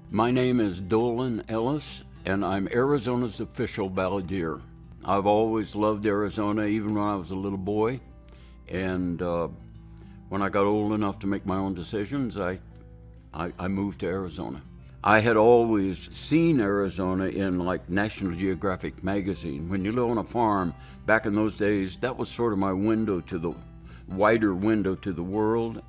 My name is Dolan Ellis, and I'm Arizona's official balladeer. I've always loved Arizona, even when I was a little boy. And when I got old enough to make my own decisions, I moved to Arizona. I had always seen Arizona in like National Geographic magazine. When you live on a farm, back in those days, that was sort of my wider window to the world.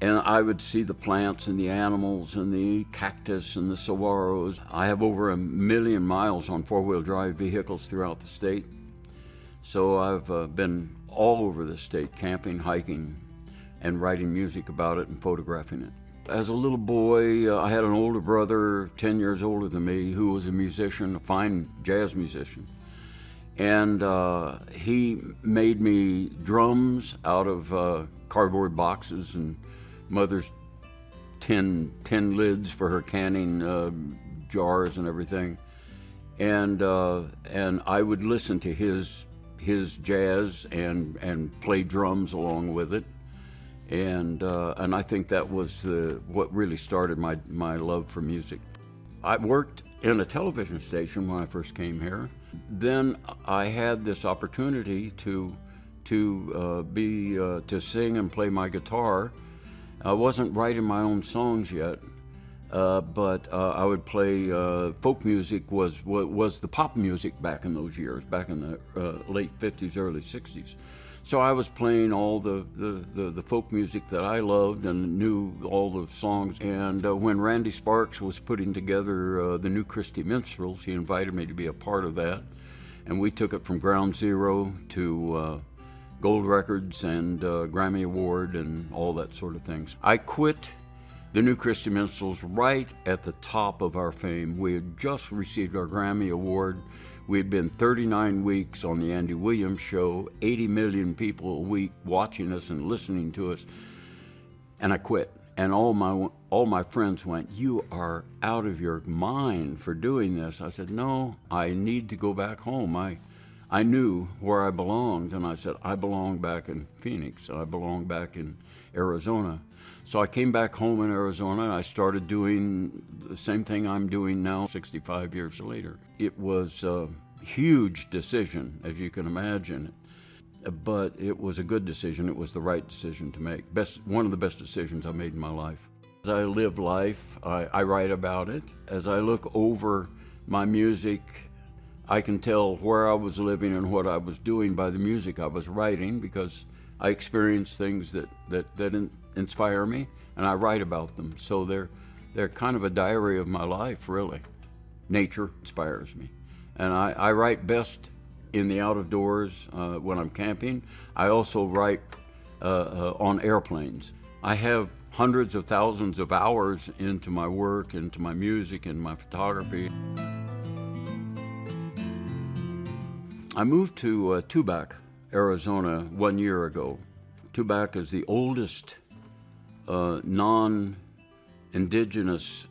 And I would see the plants and the animals and the cactus and the saguaros. I have over 1 million miles on four-wheel drive vehicles throughout the state. So I've been all over the state, camping, hiking, and writing music about it and photographing it. As a little boy, I had an older brother, 10 years older than me, who was a musician, a fine jazz musician. And he made me drums out of cardboard boxes and mother's tin lids for her canning jars and everything. And I would listen to his jazz and play drums along with it. And I think that was what really started my love for music. I worked in a television station when I first came here. Then I had this opportunity to sing and play my guitar. I wasn't writing my own songs yet, but I would play folk music. Was the pop music back in those years, back in the late 50s, early 60s. So I was playing all the folk music that I loved and knew all the songs. And when Randy Sparks was putting together the new Christy Minstrels, he invited me to be a part of that. And we took it from ground zero to gold records and Grammy Award and all that sort of things. I quit the new Christy Minstrels right at the top of our fame. We had just received our Grammy Award. We had been 39 weeks on the Andy Williams Show, 80 million people a week watching us and listening to us, and I quit. And all my friends went, "You are out of your mind for doing this." I said, "No, I need to go back home." I knew where I belonged, and I said, I belong back in Phoenix. I belong back in Arizona. So I came back home in Arizona, and I started doing the same thing I'm doing now, 65 years later. It was a huge decision, as you can imagine, but it was a good decision. It was the right decision to make. One of the best decisions I made in my life. As I live life, I write about it. As I look over my music, I can tell where I was living and what I was doing by the music I was writing, because I experience things that inspire me, and I write about them. So they're kind of a diary of my life, really. Nature inspires me. And I write best in the out of doors when I'm camping. I also write on airplanes. I have hundreds of thousands of hours into my work, into my music, and my photography. I moved to Tubac, Arizona 1 year ago. Tubac is the oldest non-indigenous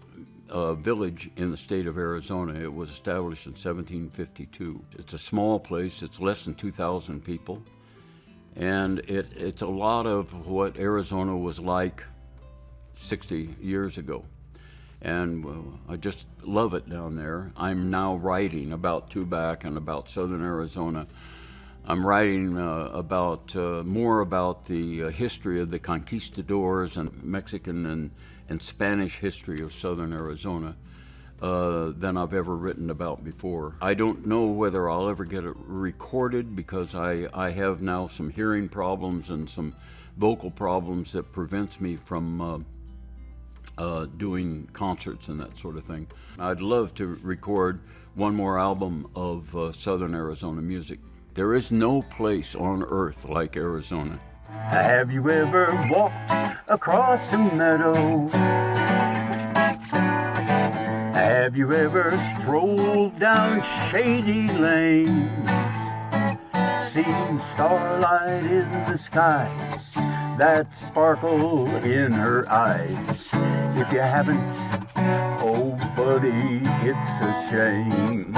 village in the state of Arizona. It was established in 1752. It's a small place. It's less than 2,000 people. And it's a lot of what Arizona was like 60 years ago. And I just love it down there. I'm now writing about Tubac and about southern Arizona. I'm writing more about the history of the conquistadors and Mexican and Spanish history of southern Arizona than I've ever written about before. I don't know whether I'll ever get it recorded, because I have now some hearing problems and some vocal problems that prevents me from doing concerts and that sort of thing. I'd love to record one more album of southern Arizona music. There is no place on earth like Arizona. Have you ever walked across a meadow? Have you ever strolled down shady lane? Seen starlight in the skies that sparkle in her eyes? If you haven't, oh buddy, it's a shame.